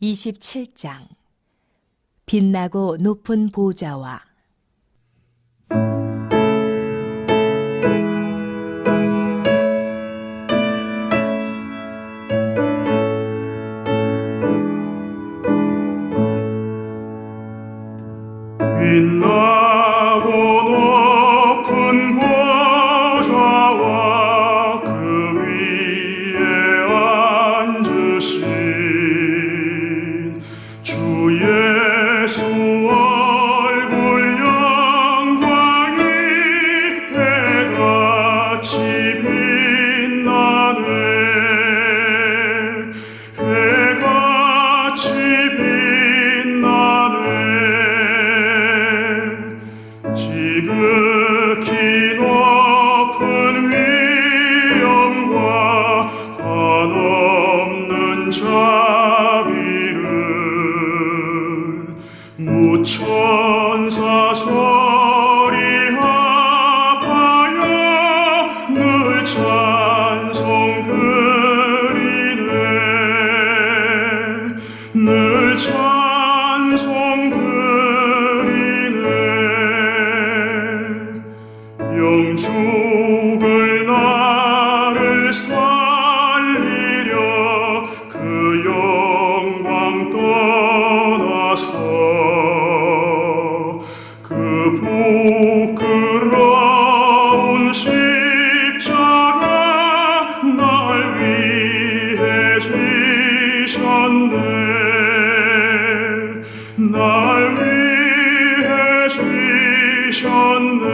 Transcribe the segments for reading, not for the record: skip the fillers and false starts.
27장 빛나고 높은 보좌와 빛나고 높은 보좌와 그 위에 앉으신 주 예수 얼굴 영광이 해같이 빛나네. 해같이 빛나네. 지극히 높은 위엄과 한없는 자비를 무천사 소리 합하여 늘 찬송 드리네. 늘 찬송 드리네. 영죽을 나를 살리려 그 영광 떠나서 그 부끄러운 십자가 날 위해 지셨네. 날 위해 지셨네.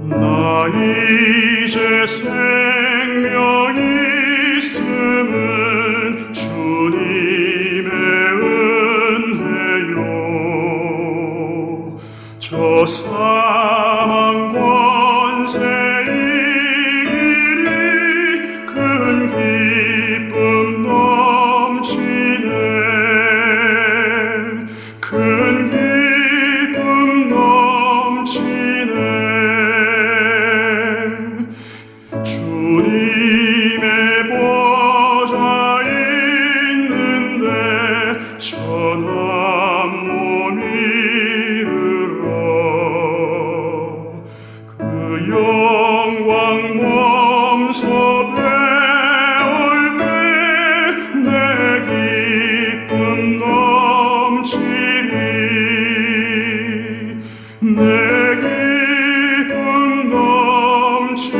나 이제 생명 있음은 주님의 은혜요. 저 사망 권세 이기리 큰 기쁨 넘치네. 큰 기쁨 넘치네. 주님의 보좌 있는데 천한 몸 이르러 그 영광 몸소 배울 때 내 기쁨 넘치리. 내 기쁨 넘치리.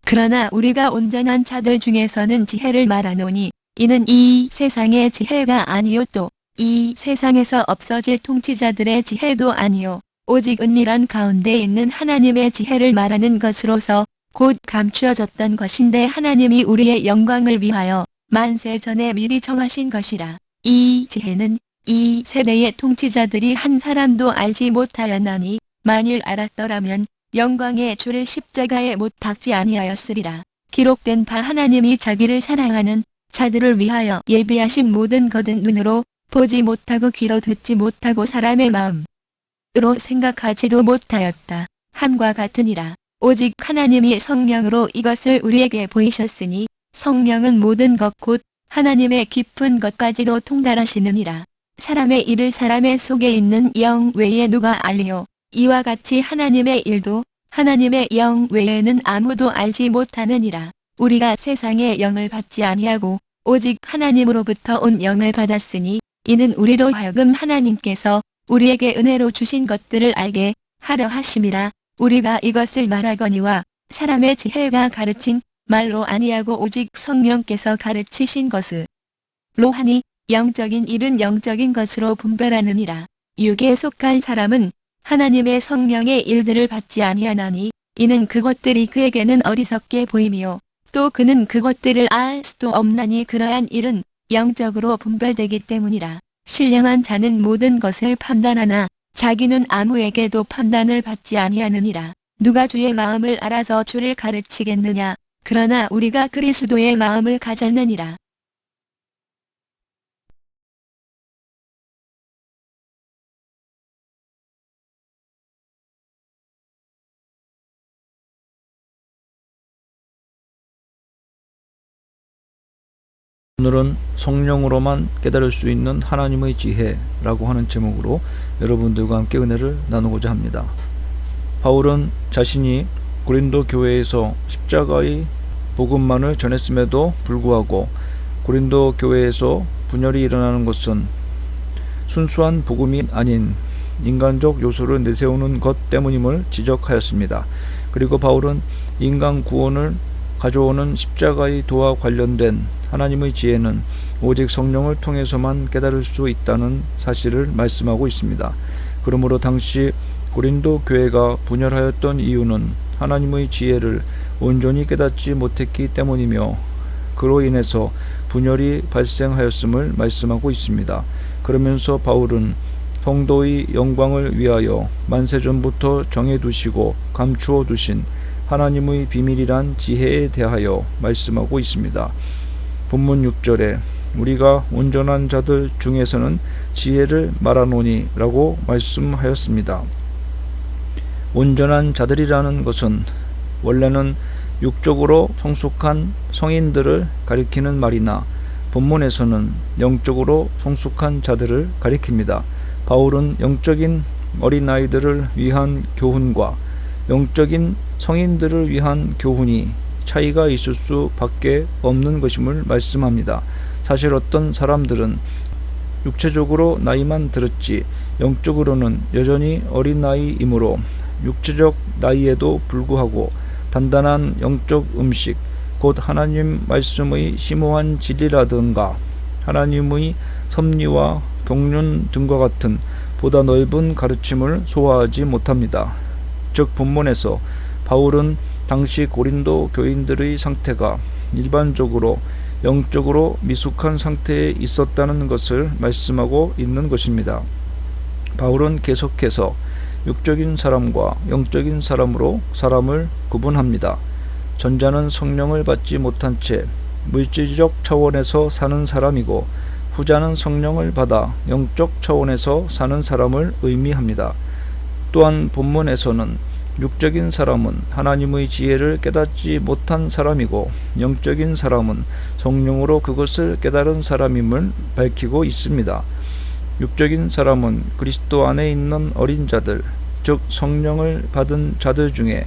그러나 우리가 온전한 자들 중에서는 지혜를 말하노니 이는 이 세상의 지혜가 아니요 또 이 세상에서 없어질 통치자들의 지혜도 아니요 오직 은밀한 가운데 있는 하나님의 지혜를 말하는 것으로서 곧 감추어졌던 것인데 하나님이 우리의 영광을 위하여 만세 전에 미리 정하신 것이라. 이 지혜는 이 세대의 통치자들이 한 사람도 알지 못하였나니 만일 알았더라면 영광의 주를 십자가에 못 박지 아니하였으리라. 기록된 바 하나님이 자기를 사랑하는 자들을 위하여 예비하신 모든 것은 눈으로 보지 못하고 귀로 듣지 못하고 사람의 마음으로 생각하지도 못하였다 함과 같으니라. 오직 하나님이 성령으로 이것을 우리에게 보이셨으니 성령은 모든 것 곧 하나님의 깊은 것까지도 통달하시느니라. 사람의 일을 사람의 속에 있는 영 외에 누가 알리요? 이와 같이 하나님의 일도 하나님의 영 외에는 아무도 알지 못하느니라. 우리가 세상의 영을 받지 아니하고 오직 하나님으로부터 온 영을 받았으니 이는 우리로 하여금 하나님께서 우리에게 은혜로 주신 것들을 알게 하려 하심이라. 우리가 이것을 말하거니와 사람의 지혜가 가르친 말로 아니하고 오직 성령께서 가르치신 것으로 하니 영적인 일은 영적인 것으로 분별하느니라. 육에 속한 사람은 하나님의 성령의 일들을 받지 아니하나니 이는 그것들이 그에게는 어리석게 보이며 또 그는 그것들을 알 수도 없나니 그러한 일은 영적으로 분별되기 때문이라. 신령한 자는 모든 것을 판단하나 자기는 아무에게도 판단을 받지 아니하느니라. 누가 주의 마음을 알아서 주를 가르치겠느냐. 그러나 우리가 그리스도의 마음을 가졌느니라. 오늘은 성령으로만 깨달을 수 있는 하나님의 지혜라고 하는 제목으로 여러분들과 함께 은혜를 나누고자 합니다. 바울은 자신이 고린도 교회에서 십자가의 복음만을 전했음에도 불구하고 고린도 교회에서 분열이 일어나는 것은 순수한 복음이 아닌 인간적 요소를 내세우는 것 때문임을 지적하였습니다. 그리고 바울은 인간 구원을 가져오는 십자가의 도와 관련된 하나님의 지혜는 오직 성령을 통해서만 깨달을 수 있다는 사실을 말씀하고 있습니다. 그러므로 당시 고린도 교회가 분열하였던 이유는 하나님의 지혜를 온전히 깨닫지 못했기 때문이며 그로 인해서 분열이 발생하였음을 말씀하고 있습니다. 그러면서 바울은 성도의 영광을 위하여 만세전부터 정해두시고 감추어 두신 하나님의 비밀이란 지혜에 대하여 말씀하고 있습니다. 본문 6절에 우리가 온전한 자들 중에서는 지혜를 말하노니 라고 말씀하였습니다. 온전한 자들이라는 것은 원래는 육적으로 성숙한 성인들을 가리키는 말이나 본문에서는 영적으로 성숙한 자들을 가리킵니다. 바울은 영적인 어린아이들을 위한 교훈과 영적인 성인들을 위한 교훈이 차이가 있을 수밖에 없는 것임을 말씀합니다. 사실 어떤 사람들은 육체적으로 나이만 들었지 영적으로는 여전히 어린아이이므로 육체적 나이에도 불구하고 단단한 영적 음식, 곧 하나님 말씀의 심오한 진리라든가 하나님의 섭리와 경륜 등과 같은 보다 넓은 가르침을 소화하지 못합니다. 즉 본문에서 바울은 당시 고린도 교인들의 상태가 일반적으로 영적으로 미숙한 상태에 있었다는 것을 말씀하고 있는 것입니다. 바울은 계속해서 육적인 사람과 영적인 사람으로 사람을 구분합니다. 전자는 성령을 받지 못한 채 물질적 차원에서 사는 사람이고 후자는 성령을 받아 영적 차원에서 사는 사람을 의미합니다. 또한 본문에서는 육적인 사람은 하나님의 지혜를 깨닫지 못한 사람이고 영적인 사람은 성령으로 그것을 깨달은 사람임을 밝히고 있습니다. 육적인 사람은 그리스도 안에 있는 어린 자들, 즉 성령을 받은 자들 중에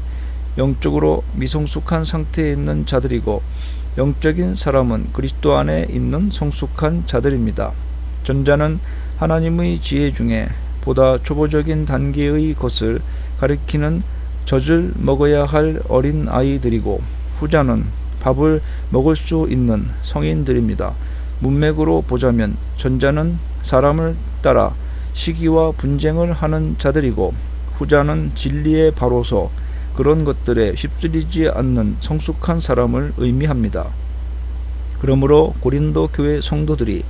영적으로 미성숙한 상태에 있는 자들이고 영적인 사람은 그리스도 안에 있는 성숙한 자들입니다. 전자는 하나님의 지혜 중에 보다 초보적인 단계의 것을 가리키는 젖을 먹어야 할 어린 아이들이고 후자는 밥을 먹을 수 있는 성인들입니다. 문맥으로 보자면 전자는 사람을 따라 시기와 분쟁을 하는 자들이고 후자는 진리의 바로서 그런 것들에 휩쓸리지 않는 성숙한 사람을 의미합니다. 그러므로 고린도 교회 성도들이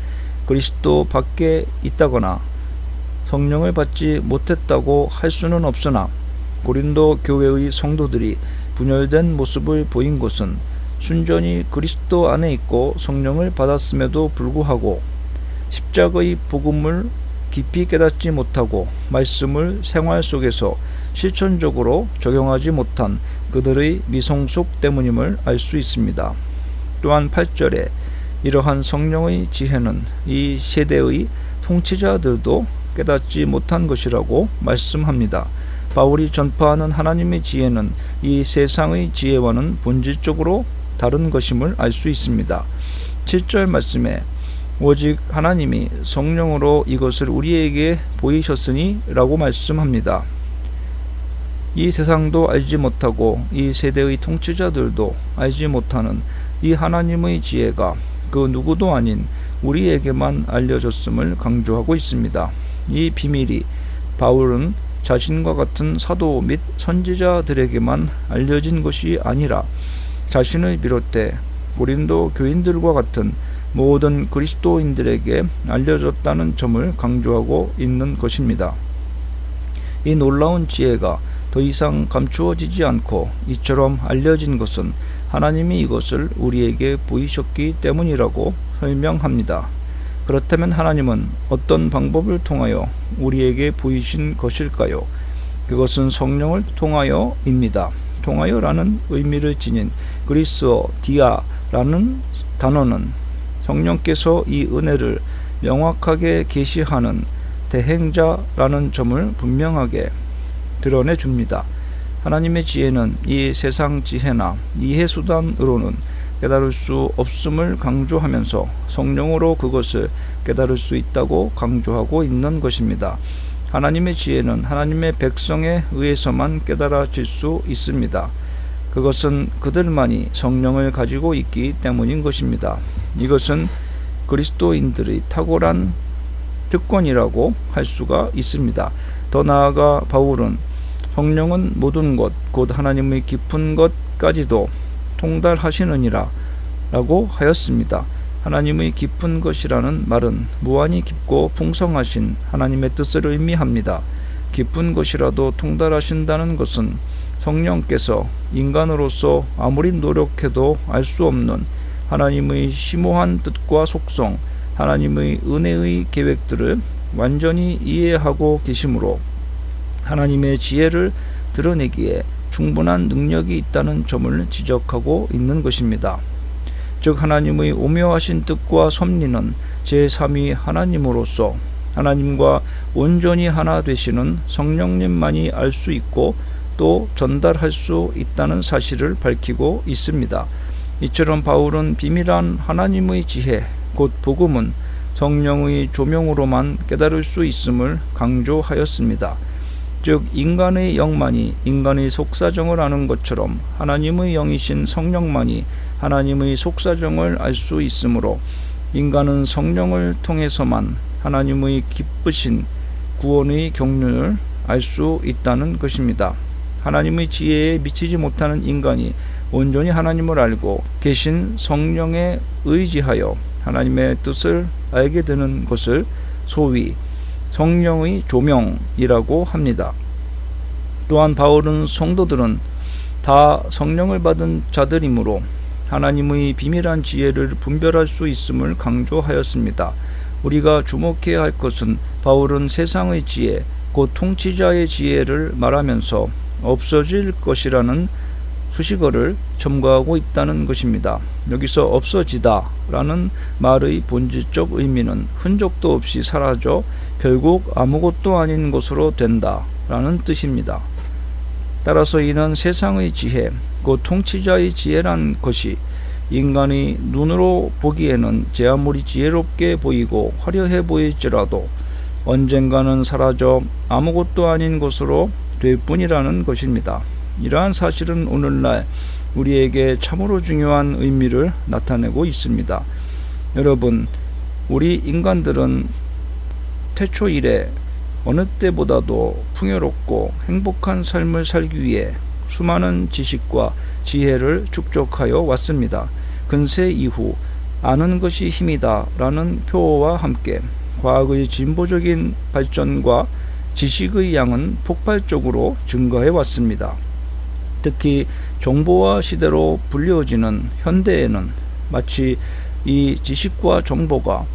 그리스도 밖에 있다거나 성령을 받지 못했다고 할 수는 없으나 고린도 교회의 성도들이 분열된 모습을 보인 것은 순전히 그리스도 안에 있고 성령을 받았음에도 불구하고 십자가의 복음을 깊이 깨닫지 못하고 말씀을 생활 속에서 실천적으로 적용하지 못한 그들의 미성숙 때문임을 알 수 있습니다. 또한 8절에 이러한 성령의 지혜는 이 세대의 통치자들도 깨닫지 못한 것이라고 말씀합니다. 바울이 전파하는 하나님의 지혜는 이 세상의 지혜와는 본질적으로 다른 것임을 알 수 있습니다. 7절 말씀에 오직 하나님이 성령으로 이것을 우리에게 보이셨으니 라고 말씀합니다. 이 세상도 알지 못하고 이 세대의 통치자들도 알지 못하는 이 하나님의 지혜가 그 누구도 아닌 우리에게만 알려졌음을 강조하고 있습니다. 이 비밀이 바울은 자신과 같은 사도 및 선지자들에게만 알려진 것이 아니라 자신을 비롯해 고린도 교인들과 같은 모든 그리스도인들에게 알려졌다는 점을 강조하고 있는 것입니다. 이 놀라운 지혜가 더 이상 감추어지지 않고 이처럼 알려진 것은 하나님이 이것을 우리에게 보이셨기 때문이라고 설명합니다. 그렇다면 하나님은 어떤 방법을 통하여 우리에게 보이신 것일까요? 그것은 성령을 통하여입니다. 통하여라는 의미를 지닌 그리스어 디아라는 단어는 성령께서 이 은혜를 명확하게 계시하는 대행자라는 점을 분명하게 드러내 줍니다. 하나님의 지혜는 이 세상 지혜나 이해 수단으로는 깨달을 수 없음을 강조하면서 성령으로 그것을 깨달을 수 있다고 강조하고 있는 것입니다. 하나님의 지혜는 하나님의 백성에 의해서만 깨달아질 수 있습니다. 그것은 그들만이 성령을 가지고 있기 때문인 것입니다. 이것은 그리스도인들의 탁월한 특권이라고 할 수가 있습니다. 더 나아가 바울은 성령은 모든 것, 곧 하나님의 깊은 것까지도 통달하시느니라 라고 하였습니다. 하나님의 깊은 것이라는 말은 무한히 깊고 풍성하신 하나님의 뜻을 의미합니다. 깊은 것이라도 통달하신다는 것은 성령께서 인간으로서 아무리 노력해도 알 수 없는 하나님의 심오한 뜻과 속성, 하나님의 은혜의 계획들을 완전히 이해하고 계시므로 하나님의 지혜를 드러내기에 충분한 능력이 있다는 점을 지적하고 있는 것입니다. 즉 하나님의 오묘하신 뜻과 섭리는 제3위 하나님으로서 하나님과 온전히 하나 되시는 성령님만이 알 수 있고 또 전달할 수 있다는 사실을 밝히고 있습니다. 이처럼 바울은 비밀한 하나님의 지혜, 곧 복음은 성령의 조명으로만 깨달을 수 있음을 강조하였습니다. 즉 인간의 영만이 인간의 속사정을 아는 것처럼 하나님의 영이신 성령만이 하나님의 속사정을 알 수 있으므로 인간은 성령을 통해서만 하나님의 기쁘신 구원의 경륜을 알 수 있다는 것입니다. 하나님의 지혜에 미치지 못하는 인간이 온전히 하나님을 알고 계신 성령에 의지하여 하나님의 뜻을 알게 되는 것을 소위 성령의 조명이라고 합니다. 또한 바울은 성도들은 다 성령을 받은 자들이므로 하나님의 비밀한 지혜를 분별할 수 있음을 강조하였습니다. 우리가 주목해야 할 것은 바울은 세상의 지혜, 곧 통치자의 지혜를 말하면서 없어질 것이라는 수식어를 첨가하고 있다는 것입니다. 여기서 없어지다 라는 말의 본질적 의미는 흔적도 없이 사라져 결국 아무것도 아닌 것으로 된다 라는 뜻입니다. 따라서 이는 세상의 지혜, 곧 통치자의 지혜란 것이 인간의 눈으로 보기에는 제 아무리 지혜롭게 보이고 화려해 보일지라도 언젠가는 사라져 아무것도 아닌 것으로 될 뿐이라는 것입니다. 이러한 사실은 오늘날 우리에게 참으로 중요한 의미를 나타내고 있습니다. 여러분, 우리 인간들은 태초 이래 어느 때보다도 풍요롭고 행복한 삶을 살기 위해 수많은 지식과 지혜를 축적하여 왔습니다. 근세 이후 아는 것이 힘이다 라는 표어와 함께 과학의 진보적인 발전과 지식의 양은 폭발적으로 증가해 왔습니다. 특히 정보화 시대로 불리워지는 현대에는 마치 이 지식과 정보가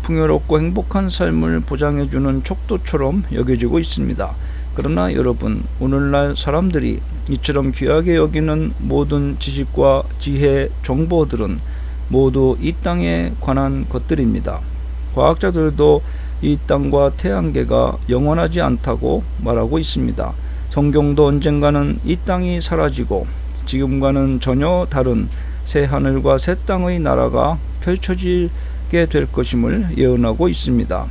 풍요롭고 행복한 삶을 보장해주는 척도처럼 여겨지고 있습니다. 그러나 여러분, 오늘날 사람들이 이처럼 귀하게 여기는 모든 지식과 지혜, 정보들은 모두 이 땅에 관한 것들입니다. 과학자들도 이 땅과 태양계가 영원하지 않다고 말하고 있습니다. 성경도 언젠가는 이 땅이 사라지고 지금과는 전혀 다른 새 하늘과 새 땅의 나라가 펼쳐지게 될 것임을 예언하고 있습니다.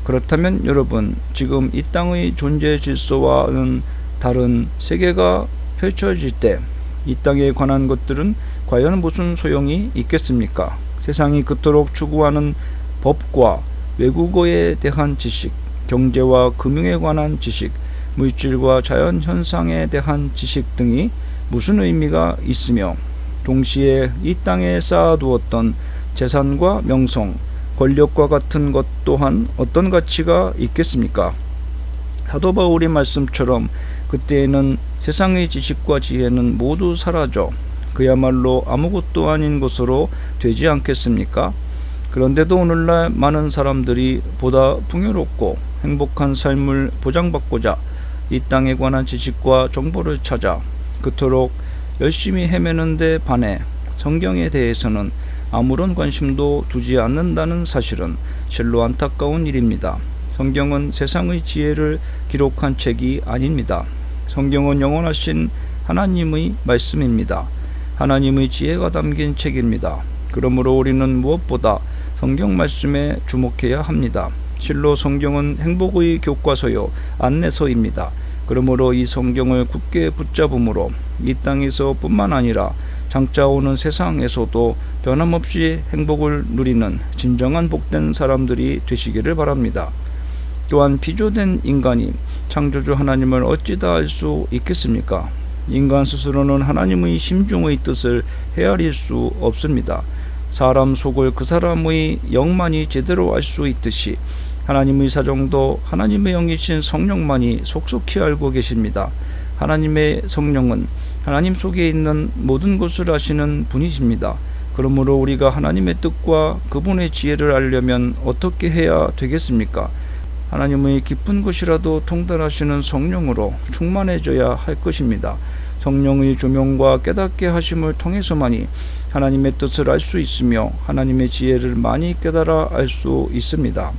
그렇다면 여러분, 지금 이 땅의 존재 질서와는 다른 세계가 펼쳐질 때 이 땅에 관한 것들은 과연 무슨 소용이 있겠습니까? 세상이 그토록 추구하는 법과 외국어에 대한 지식, 경제와 금융에 관한 지식, 물질과 자연 현상에 대한 지식 등이 무슨 의미가 있으며 동시에 이 땅에 쌓아두었던 재산과 명성, 권력과 같은 것 또한 어떤 가치가 있겠습니까? 사도 바울의 말씀처럼 그때에는 세상의 지식과 지혜는 모두 사라져 그야말로 아무것도 아닌 것으로 되지 않겠습니까? 그런데도 오늘날 많은 사람들이 보다 풍요롭고 행복한 삶을 보장받고자 이 땅에 관한 지식과 정보를 찾아 그토록 열심히 헤매는 데 반해 성경에 대해서는 아무런 관심도 두지 않는다는 사실은 실로 안타까운 일입니다. 성경은 세상의 지혜를 기록한 책이 아닙니다. 성경은 영원하신 하나님의 말씀입니다. 하나님의 지혜가 담긴 책입니다. 그러므로 우리는 무엇보다 성경 말씀에 주목해야 합니다. 실로 성경은 행복의 교과서요 안내서입니다. 그러므로 이 성경을 굳게 붙잡음으로 이 땅에서 뿐만 아니라 장차 오는 세상에서도 변함없이 행복을 누리는 진정한 복된 사람들이 되시기를 바랍니다. 또한 비조된 인간이 창조주 하나님을 어찌다 알 수 있겠습니까? 인간 스스로는 하나님의 심중의 뜻을 헤아릴 수 없습니다. 사람 속을 그 사람의 영만이 제대로 알 수 있듯이 하나님의 사정도 하나님의 영이신 성령만이 속속히 알고 계십니다. 하나님의 성령은 하나님 속에 있는 모든 것을 아시는 분이십니다. 그러므로 우리가 하나님의 뜻과 그분의 지혜를 알려면 어떻게 해야 되겠습니까? 하나님의 깊은 것이라도 통달하시는 성령으로 충만해져야 할 것입니다. 성령의 조명과 깨닫게 하심을 통해서만이 하나님의 뜻을 알 수 있으며 하나님의 지혜를 많이 깨달아 알 수 있습니다.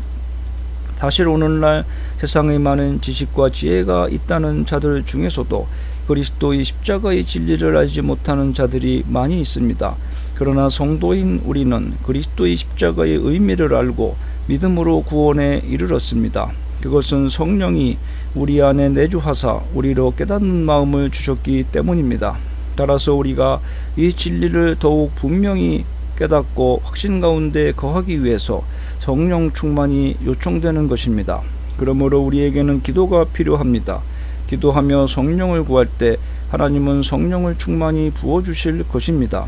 사실 오늘날 세상에 많은 지식과 지혜가 있다는 자들 중에서도 그리스도의 십자가의 진리를 알지 못하는 자들이 많이 있습니다. 그러나 성도인 우리는 그리스도의 십자가의 의미를 알고 믿음으로 구원에 이르렀습니다. 그것은 성령이 우리 안에 내주하사 우리로 깨닫는 마음을 주셨기 때문입니다. 따라서 우리가 이 진리를 더욱 분명히 깨닫고 확신 가운데 거하기 위해서 성령 충만이 요청되는 것입니다. 그러므로 우리에게는 기도가 필요합니다. 기도하며 성령을 구할 때 하나님은 성령을 충만히 부어주실 것입니다.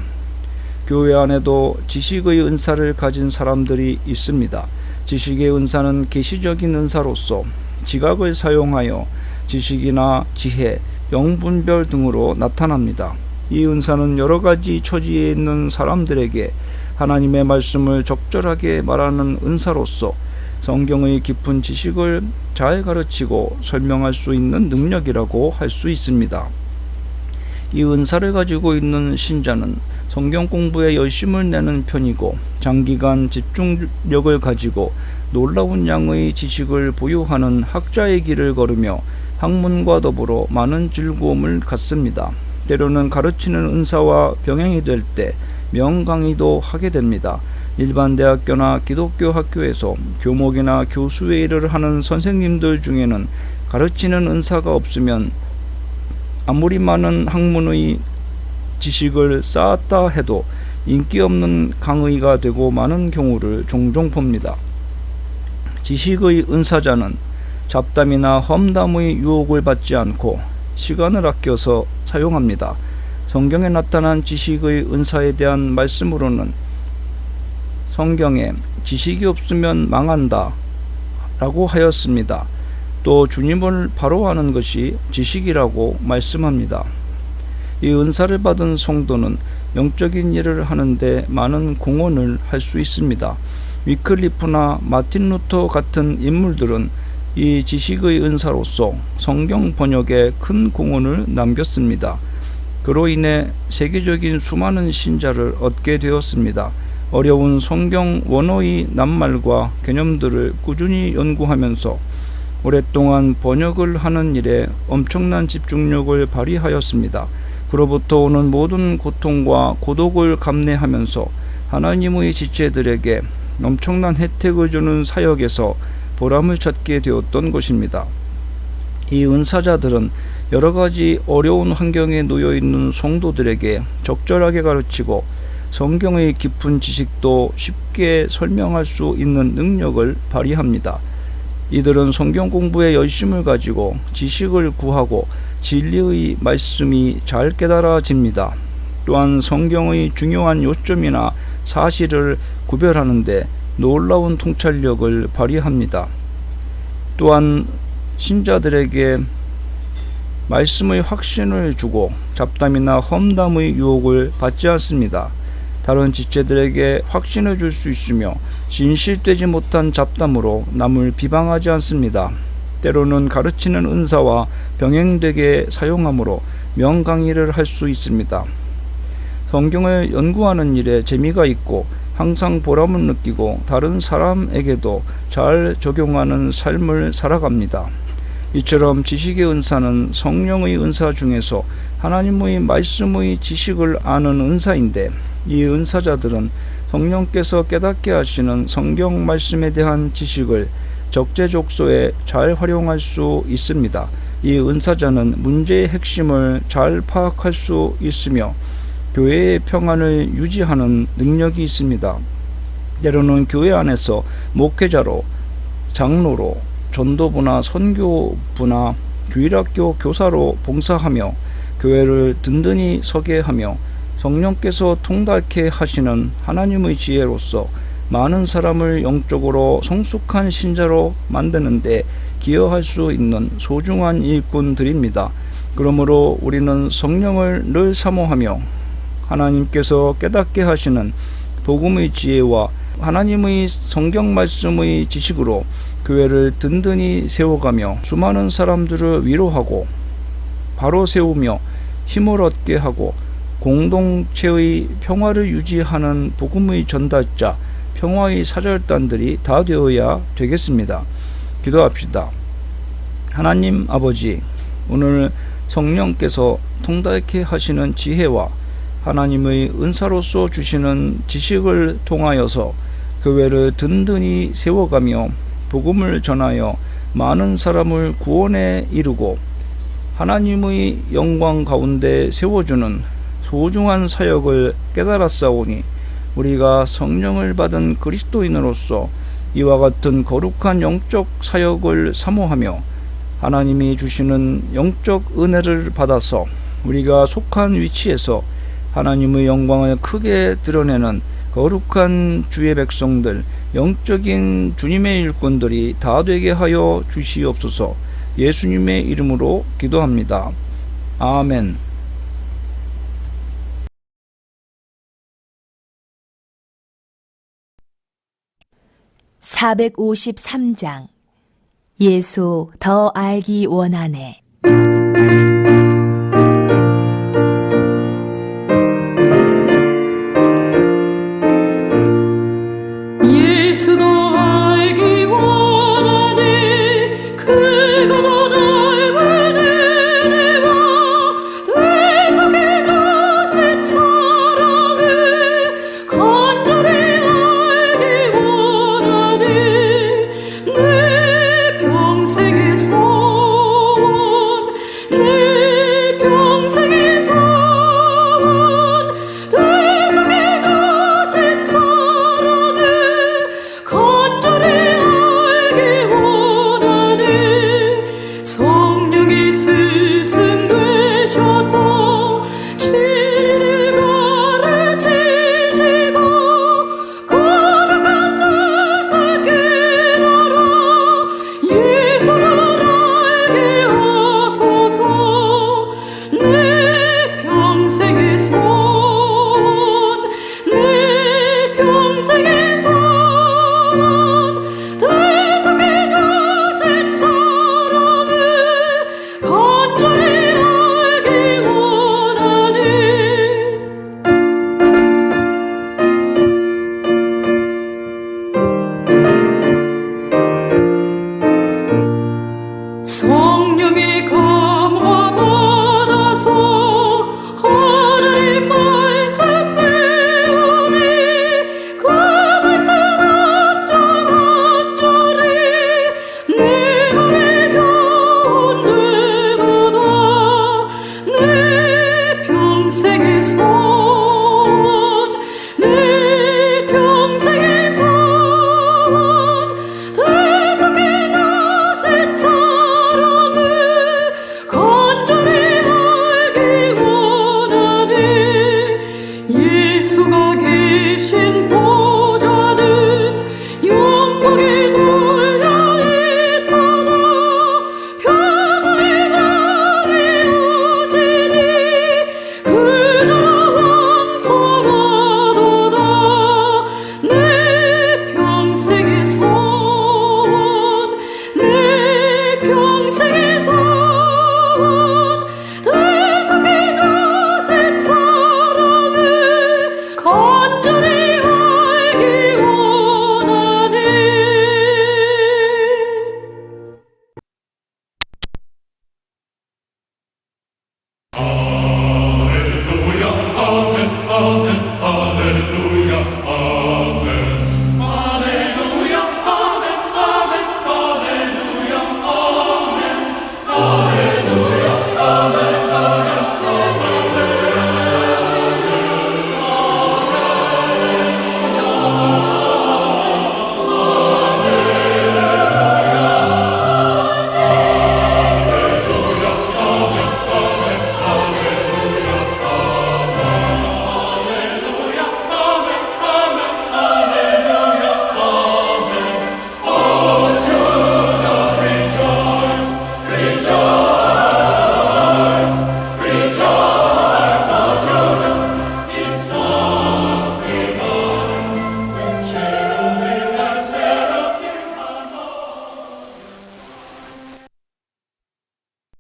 교회 안에도 지식의 은사를 가진 사람들이 있습니다. 지식의 은사는 계시적인 은사로서 지각을 사용하여 지식이나 지혜, 영분별 등으로 나타납니다. 이 은사는 여러 가지 처지에 있는 사람들에게 하나님의 말씀을 적절하게 말하는 은사로서 성경의 깊은 지식을 잘 가르치고 설명할 수 있는 능력이라고 할 수 있습니다. 이 은사를 가지고 있는 신자는 성경 공부에 열심을 내는 편이고 장기간 집중력을 가지고 놀라운 양의 지식을 보유하는 학자의 길을 걸으며 학문과 더불어 많은 즐거움을 갖습니다. 때로는 가르치는 은사와 병행이 될 때 명강의도 하게 됩니다. 일반 대학교나 기독교 학교에서 교목이나 교수의 일을 하는 선생님들 중에는 가르치는 은사가 없으면 아무리 많은 학문의 지식을 쌓았다 해도 인기 없는 강의가 되고 많은 경우를 종종 봅니다. 지식의 은사자는 잡담이나 험담의 유혹을 받지 않고 시간을 아껴서 사용합니다. 성경에 나타난 지식의 은사에 대한 말씀으로는 성경에 지식이 없으면 망한다 라고 하였습니다. 또 주님을 바로 아는 것이 지식이라고 말씀합니다. 이 은사를 받은 성도는 영적인 일을 하는데 많은 공헌을 할 수 있습니다. 위클리프나 마틴 루터 같은 인물들은 이 지식의 은사로서 성경 번역에 큰 공헌을 남겼습니다. 그로 인해 세계적인 수많은 신자를 얻게 되었습니다. 어려운 성경 원어의 낱말과 개념들을 꾸준히 연구하면서 오랫동안 번역을 하는 일에 엄청난 집중력을 발휘하였습니다. 그로부터 오는 모든 고통과 고독을 감내하면서 하나님의 지체들에게 엄청난 혜택을 주는 사역에서 보람을 찾게 되었던 것입니다. 이 은사자들은 여러 가지 어려운 환경에 놓여 있는 성도들에게 적절하게 가르치고 성경의 깊은 지식도 쉽게 설명할 수 있는 능력을 발휘합니다. 이들은 성경 공부에 열심을 가지고 지식을 구하고 진리의 말씀이 잘 깨달아집니다. 또한 성경의 중요한 요점이나 사실을 구별하는데 놀라운 통찰력을 발휘합니다. 또한 신자들에게 말씀의 확신을 주고 잡담이나 험담의 유혹을 받지 않습니다. 다른 지체들에게 확신을 줄 수 있으며 진실되지 못한 잡담으로 남을 비방하지 않습니다. 때로는 가르치는 은사와 병행되게 사용함으로 명강의를 할 수 있습니다. 성경을 연구하는 일에 재미가 있고 항상 보람을 느끼고 다른 사람에게도 잘 적용하는 삶을 살아갑니다. 이처럼 지식의 은사는 성령의 은사 중에서 하나님의 말씀의 지식을 아는 은사인데, 이 은사자들은 성령께서 깨닫게 하시는 성경 말씀에 대한 지식을 적재적소에 잘 활용할 수 있습니다. 이 은사자는 문제의 핵심을 잘 파악할 수 있으며 교회의 평안을 유지하는 능력이 있습니다. 때로는 교회 안에서 목회자로, 장로로, 전도부나 선교부나 주일학교 교사로 봉사하며 교회를 든든히 서게 하며 성령께서 통달케 하시는 하나님의 지혜로서 많은 사람을 영적으로 성숙한 신자로 만드는데 기여할 수 있는 소중한 일꾼들입니다. 그러므로 우리는 성령을 늘 사모하며 하나님께서 깨닫게 하시는 복음의 지혜와 하나님의 성경 말씀의 지식으로 교회를 든든히 세워가며 수많은 사람들을 위로하고 바로 세우며 힘을 얻게 하고 공동체의 평화를 유지하는 복음의 전달자, 평화의 사절단들이 다 되어야 되겠습니다. 기도합시다. 하나님 아버지, 오늘 성령께서 통달케 하시는 지혜와 하나님의 은사로서 주시는 지식을 통하여서 교회를 든든히 세워가며 복음을 전하여 많은 사람을 구원에 이르고 하나님의 영광 가운데 세워주는 소중한 사역을 깨달았사오니 우리가 성령을 받은 그리스도인으로서 이와 같은 거룩한 영적 사역을 사모하며 하나님이 주시는 영적 은혜를 받아서 우리가 속한 위치에서 하나님의 영광을 크게 드러내는 거룩한 주의 백성들, 영적인 주님의 일꾼들이 다 되게 하여 주시옵소서. 예수님의 이름으로 기도합니다. 아멘. 453장. 예수 더 알기 원하네.